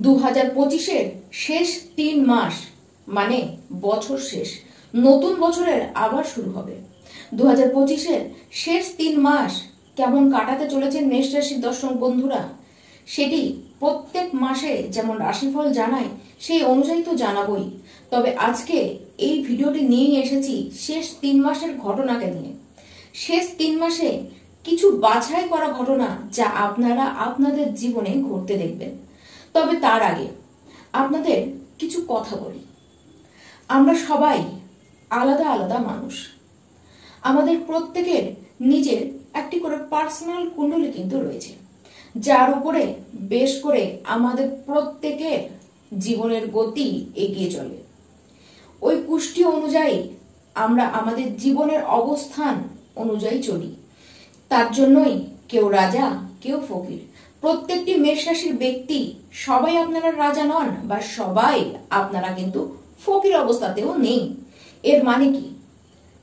2025-এর শেষ 3 মাস মানে বছর শেষ, নতুন বছরের আবার শুরু হবে। 2025-এর শেষ 3 মাস কেমন কাটাতে চলেছেন মেষ রাশির দর্শক বন্ধুরা, সেটি প্রত্যেক মাসে যেমন রাশিফল জানায় সেই অনুযায়ী তো জানাবই। তবে আজকে এই ভিডিওটি নিয়ে এসেছি শেষ 3 মাসের ঘটনাকে নিয়ে। শেষ 3 মাসে কিছু বাছাই করা ঘটনা যা আপনারা আপনাদের জীবনে ঘটতে দেখবেন। তবে তার আগে আপনাদের কিছু কথা বলি। আমরা সবাই আলাদা আলাদা মানুষ, আমাদের প্রত্যেকের নিজের একটি করে পার্সোনাল কুণ্ডলী কিন্তু রয়েছে, যার উপরে বেশ করে আমাদের প্রত্যেকের জীবনের গতি এগিয়ে চলে। ওই কুষ্টি অনুযায়ী আমরা আমাদের জীবনের অবস্থান অনুযায়ী চলি। তার জন্যই কেউ রাজা, কেউ ফকির। প্রত্যেকটি মেষ রাশির ব্যক্তি সবাই আপনারা রাজা নন বা সবাই আপনারা কিন্তু ফকির অবস্থাতেও নেই। এর মানে কি,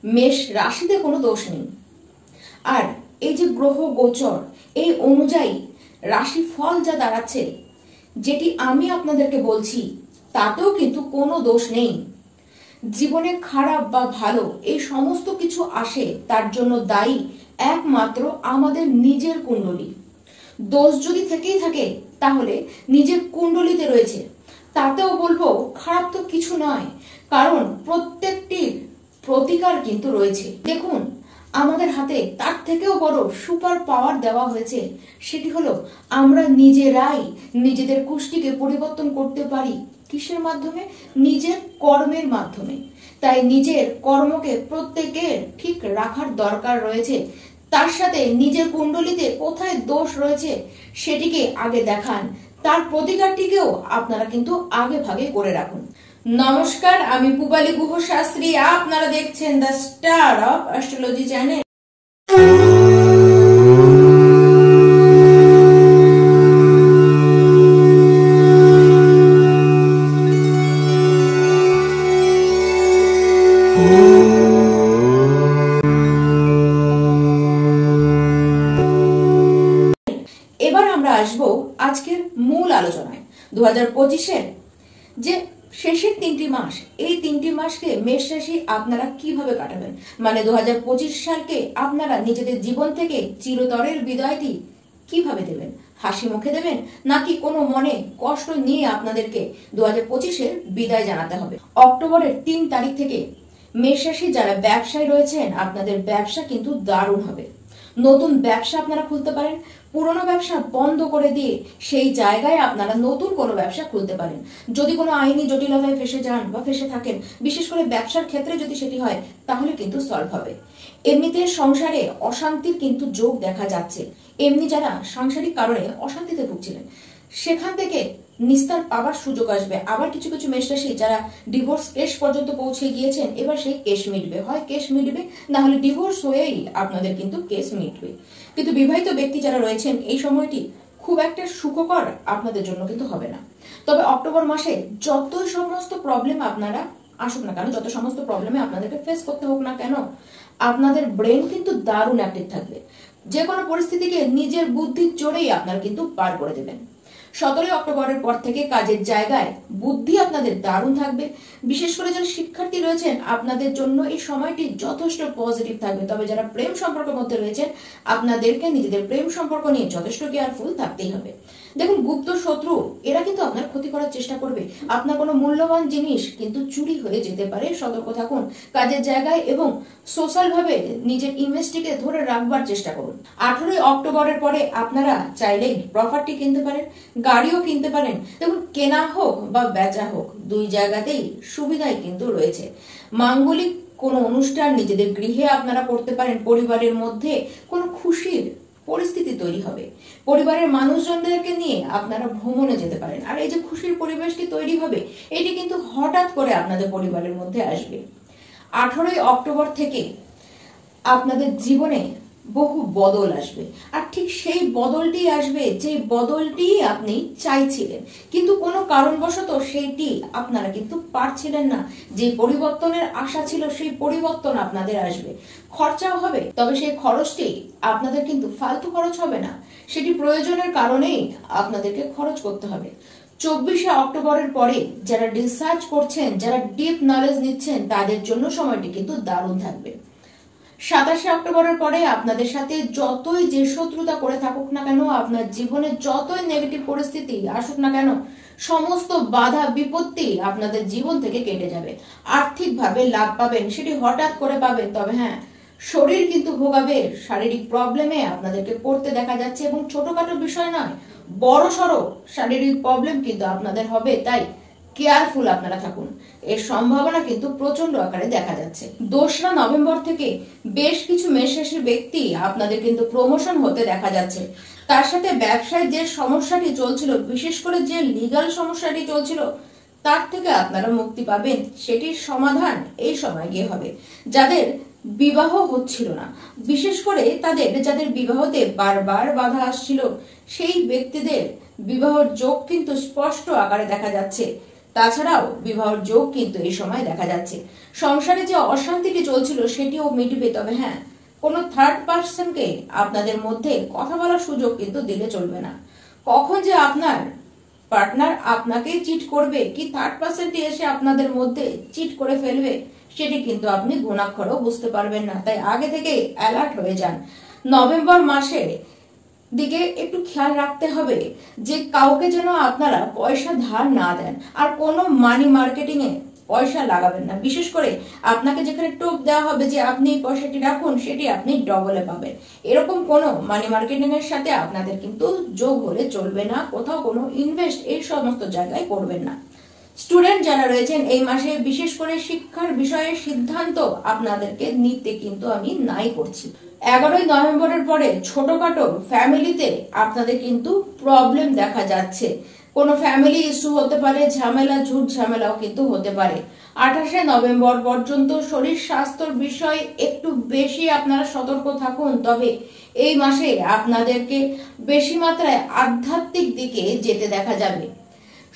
মেষ রাশিতে কোনো দোষ নেই। আর এই যে গ্রহ গোচর, এই অনুযায়ী রাশি ফল যা দাঁড়াচ্ছে, যেটি আমি আপনাদেরকে বলছি, তাতেও কিন্তু কোনো দোষ নেই। জীবনে খারাপ বা ভালো এই সমস্ত কিছু আসে, তার জন্য দায়ী একমাত্র আমাদের নিজের কুণ্ডলী। দোষ যদি থেকেই থাকে তাহলে নিজের কুণ্ডলিতে রয়েছে। তাতেও বলবো খারাপ তো কিছু নয়, কারণ প্রত্যেকটির প্রতিকার কিন্তু রয়েছে। দেখুন, আমাদের হাতে তার থেকেও বড় সুপার পাওয়ার দেওয়া হয়েছে, সেটি হলো আমরা নিজেরাই নিজেদের কুষ্টিকে পরিবর্তন করতে পারি। কিসের মাধ্যমে? নিজের কর্মের মাধ্যমে। তাই নিজের কর্মকে প্রত্যেকের ঠিক রাখার দরকার রয়েছে। তার সাথে নিজের কুণ্ডলিতে কোথায় দোষ রয়েছে সেটিকে আগে দেখান, তার প্রতিকারটিকেও আপনারা কিন্তু আগে ভাগে করে রাখুন। নমস্কার, আমি পূবালী গুহ শাস্ত্রী, আপনারা দেখছেন the star of astrology channel. এবার আমরা আসবো আজকের মূল আলোচনায়। 2025-এর যে শেষের 3টি মাস, এই 3টি মাসকে মেষ রাশি আপনারা কিভাবে কাটাবেন, মানে 2025 সালকে আপনারা নিজেদের জীবন থেকে চিরতরের বিদায়টি কিভাবে দেবেন? হাসি মুখে দেবেন, নাকি কোনো মনে কষ্ট নিয়ে আপনাদেরকে 2025-এর বিদায় জানাতে হবে? অক্টোবরের 3 তারিখ থেকে মেষ রাশি যারা ব্যবসায় রয়েছেন, আপনাদের ব্যবসা কিন্তু দারুণ হবে। নতুন ব্যবসা আপনারা খুলতে পারেন, পুরনো ব্যবসা বন্ধ করে দিয়ে সেই জায়গায় আপনারা নতুন কোনো ব্যবসা খুলতে পারেন। যদি কোনো আইনি জটিলতায় ফেসে যান বা ফেসে থাকেন, বিশেষ করে ব্যবসার ক্ষেত্রে যদি সেটি হয়, তাহলে কিন্তু সলভ হবে। এমনিতে সংসারে অশান্তির কিন্তু যোগ দেখা যাচ্ছে। এমনি যারা সাংসারিক কারণে অশান্তিতে ভুগছিলেন, সেখান থেকে নিস্তার পাওয়ার সুযোগ আসবে। আবার কিছু কিছু মেষ রাশি যারা ডিভোর্স কেস পর্যন্ত পৌঁছে গিয়েছেন, এবার সেই কেস মিটবে, হয় কেস মিটবে, না হলে ডিভোর্স হয়েই আপনাদের কিন্তু কেস মিটবে। কিন্তু বিবাহিত ব্যক্তি যারা রয়েছেন, এই সময়টি খুব একটা সুখকর আপনাদের জন্য কিন্তু হবে না। তবে অক্টোবর মাসে যতই সমস্ত প্রবলেম আপনারা আসুক না কেন, যত সমস্ত প্রবলেমে আপনাদেরকে ফেস করতে হোক না কেন, আপনাদের ব্রেন কিন্তু দারুণ অ্যাক্টিভ থাকবে। যে কোনো পরিস্থিতিকে নিজের বুদ্ধির জোরেই আপনারা কিন্তু পার করে দেবেন। 17 অক্টোবরের পর থেকে কাজের জায়গায় বুদ্ধি আপনাদের দারুণ থাকবে। বিশেষ করে যারা শিক্ষার্থী রয়েছেন, আপনাদের জন্য এই সময়টি যথেষ্ট পজিটিভ থাকবে। তবে যারা প্রেম সম্পর্কের মধ্যে রয়েছেন, আপনাদেরকে নিজেদের প্রেম সম্পর্ক নিয়ে যথেষ্ট কেয়ারফুল থাকতেই হবে। দেখুন, গুপ্ত শত্রু এরা কিন্তু আপনার ক্ষতি করার চেষ্টা করবে। আপনার কোনো মূল্যবান জিনিস কিন্তু চুরি হয়ে যেতে পারে, সতর্ক থাকুন। কাজের জায়গায় এবং সোশ্যাল ভাবে নিজের ইমেজটিকে ধরে রাখবার চেষ্টা করুন। 18 অক্টোবরের পরে আপনারা চাইলেই প্রপার্টি কিনতে পারেন, গাড়িও কিনতে পারেন। দেখুন, কেনা হোক বা বেচা হোক, দুই জায়গাতেই সুবিধাই কিন্তু রয়েছে। মাঙ্গলিক কোনো অনুষ্ঠান নিজেদের গৃহে আপনারা করতে পারেন। পরিবারের মধ্যে কোনো খুশির পরিস্থিতি তৈরি হবে। পরিবারের মানুষজনদেরকে নিয়ে আপনারা ভ্রমণে যেতে পারেন। আর এই যে খুশির পরিবেশটি তৈরি হবে, এটি কিন্তু হঠাৎ করে আপনাদের পরিবারের মধ্যে আসবে। 18 অক্টোবর থেকে আপনাদের জীবনে বহু বদল আসবে, আর ঠিক সেই বদলটি আসবে যে বদলটি আপনি চাইছিলেন, কিন্তু কোনো কারণবশত সেইটি আপনারা কিন্তু পারছিলেন না। যে পরিবর্তনের আশা ছিল, সেই পরিবর্তন আপনাদের আসবে। খরচাও হবে, তবে সেই খরচটি আপনাদের কিন্তু ফালতু খরচ হবে না, সেটি প্রয়োজনের কারণেই আপনাদেরকে খরচ করতে হবে। 24শে অক্টোবরের পরে যারা রিসার্চ করছেন, যারা ডিপ নলেজ নিচ্ছেন, তাদের জন্য সময়টি কিন্তু দারুণ থাকবে। 27শে অক্টোবরের পরে আপনাদের সাথে যতই যে শত্রুতা করে থাকুক না কেন, আপনার জীবনে যতই নেগেটিভ পরিস্থিতি আসুক না কেন, সমস্ত বাধা বিপত্তি আপনাদের জীবন থেকে কেটে যাবে। আর্থিকভাবে লাভ পাবেন, সেটি হঠাৎ করে পাবেন, তবে হ্যাঁ, শরীর কিন্তু ভোগাবে, শারীরিক প্রবলেমে আপনাদেরকে পড়তে দেখা যাচ্ছে, এবং ছোটখাটো বিষয় নয়, বড় সড়ো শারীরিক প্রবলেম কিন্তু আপনাদের হবে। তাই কেয়ারফুল আপনারা থাকুন, এর সম্ভাবনা কিন্তু প্রচন্ড আকারে দেখা যাচ্ছে। 2রা নভেম্বর থেকে বেশ কিছু মেষ রাশির ব্যক্তি আপনাদের কিন্তু প্রমোশন হতে দেখা যাচ্ছে। তার সাথে ব্যবসায় যে সমস্যাটি চলছিল, বিশেষ করে যে লিগ্যাল সমস্যাটি চলছিল, তার থেকে আপনারা মুক্তি পাবেন। সেটির সমাধান এই সময় গিয়ে হবে। যাদের বিবাহ হচ্ছিল না, বিশেষ করে যাদের বিবাহতে বারবার বাধা আসছিল, সেই ব্যক্তিদের বিবাহের যোগ কিন্তু স্পষ্ট আকারে দেখা যাচ্ছে। তাছাড়াও বিবাহের যোগ কিন্তু এই সময় দেখা যাচ্ছে। সংসারে যে অশান্তিটি চলছিল সেটিও মিটবে, তবে হ্যাঁ, কোনো থার্ড পার্সনকে আপনাদের মধ্যে কথা বলার সুযোগ কিন্তু দিলে চলবে না। কখন যে আপনার পার্টনার আপনাকেই চিট করবে, কি থার্ড পার্সনটি এসে আপনাদের মধ্যে চিট করে ফেলবে, সেটি কিন্তু আপনি গুণাক্ষরেও বুঝতে পারবেন না। তাই আগে থেকে অ্যালার্ট হয়ে যান। নভেম্বর মাসে দিকে একটু খেয়াল রাখতে হবে যে কাউকে যেন আপনারা পয়সা ধার না দেন, আর কোনো মানি মার্কেটিং এ পয়সা লাগাবেন না। বিশেষ করে আপনাকে যেখানে টোপ দেওয়া হবে যে আপনি এই পয়সাটি রাখুন, সেটি আপনি ডবলে পাবেন, এরকম কোনো মানি মার্কেটিং এর সাথে আপনাদের কিন্তু যোগ হলে চলবে না। কোথাও কোনো ইনভেস্ট এই সমস্ত জায়গায় করবেন না। স্টুডেন্ট যারা রয়েছেন, এই মাসে বিশেষ করে শিক্ষার বিষয়ে সিদ্ধান্ত আপনাদেরকে নিতে কিন্তু আমি নাই করছি। 11ই নভেম্বরের পরে ছোটখাটো ফ্যামিলিতে আপনাদের কিন্তু প্রবলেম দেখা যাচ্ছে। কোনো ফ্যামিলি ইস্যু হতে পারে, ঝামেলা ঝুট ঝামেলাও কিন্তু হতে পারে। 28শে নভেম্বর পর্যন্ত শরীর স্বাস্থ্যের বিষয়ে একটু বেশি আপনারা সতর্ক থাকুন। তবে এই মাসে আপনাদেরকে বেশি মাত্রায় আধ্যাত্মিক দিকে যেতে দেখা যাবে।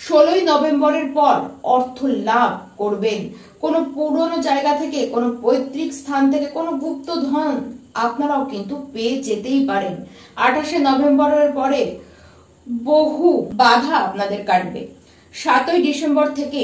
16ই নভেম্বরের পর অর্থ লাভ করবেন। কোনো পুরনো জায়গা থেকে, কোনো পৈতৃক স্থান থেকে কোনো গুপ্ত ধন আপনারাও কিন্তু পেয়ে যেতেই পারেন। 28শে নভেম্বরের পরে বহু বাধা আপনাদের কাটবে। 7ই ডিসেম্বর থেকে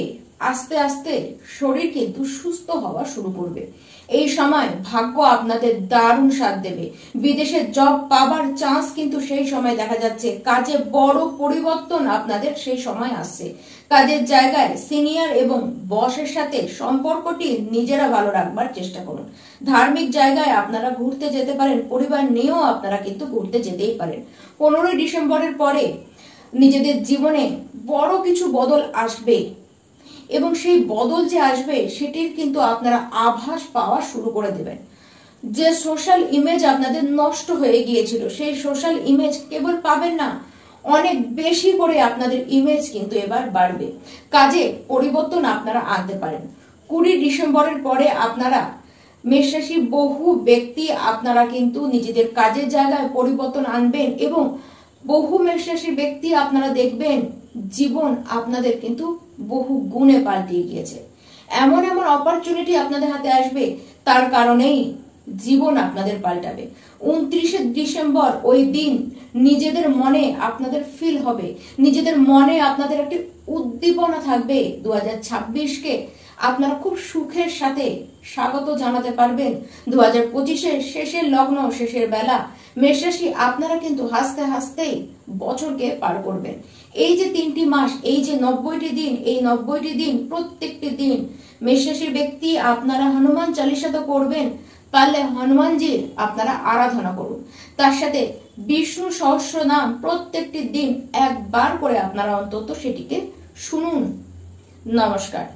আস্তে আস্তে শরীর কিন্তু সুস্থ হওয়া শুরু করবে। এই সময় ভাগ্য আপনাদের দারুণ সাথ দেবে। বিদেশে জব পাবার চান্স কিন্তু সেই সময় দেখা যাচ্ছে। কাজে বড় পরিবর্তন আপনাদের সেই সময় আসছে। কাজের জায়গায় সিনিয়র এবং বসের সাথে সম্পর্কটি নিজেরা ভালো রাখবার চেষ্টা করুন। ধার্মিক জায়গায় আপনারা ঘুরতে যেতে পারেন, পরিবার নিয়েও আপনারা কিন্তু ঘুরতে যেতেই পারেন। 15ই ডিসেম্বরের পরে নিজেদের জীবনে বড় কিছু বদল আসবে, এবং সেই বদল যে আসবে সেটির কিন্তু আপনারা আভাস পাওয়া শুরু করে দেবেন। যে সোশ্যাল ইমেজ আপনাদের নষ্ট হয়ে গিয়েছিল, সেই সোশ্যাল ইমেজ কেবল পাবেন না, অনেক বেশি করে আপনাদের ইমেজ কিন্তু এবার বাড়বে। কাজে পরিবর্তন আপনারা আনতে পারেন। 20 ডিসেম্বরের পরে আপনারা মেষ রাশি বহু ব্যক্তি আপনারা কিন্তু নিজেদের কাজের জায়গায় পরিবর্তন আনবেন, এবং বহু মেষ রাশির ব্যক্তি আপনারা দেখবেন জীবন আপনাদের কিন্তু বহু গুণে পাল্টে গিয়েছে। এমন এমন অপরচুনিটি আপনাদের হাতে আসবে, তার কারণেই জীবন আপনাদের পাল্টাবে। 29শে ডিসেম্বর ওই দিন নিজেদের মনে আপনাদের ফিল হবে, নিজেদের মনে আপনাদের একটি উদ্দীপনা থাকবে। 2026কে আপনারা খুব সুখের সাথে স্বাগত জানাতে পারবেন। 2025-এর শেষের লগ্ন, শেষের বেলা মেষ রাশি আপনারা কিন্তু হাসতে হাসতেই বছরকে পার করবেন। এই যে 3টি মাস, এই যে 90টি দিন, এই 90টি দিন প্রত্যেকটি দিন মেষ রাশির ব্যক্তি আপনারা হনুমান চালিসা তো করবেন, পারলে হনুমানজির আপনারা আরাধনা করুন। তার সাথে বিষ্ণু সহস্র নাম প্রত্যেকটি দিন একবার করে আপনারা অন্তত সেটিকে শুনুন। নমস্কার।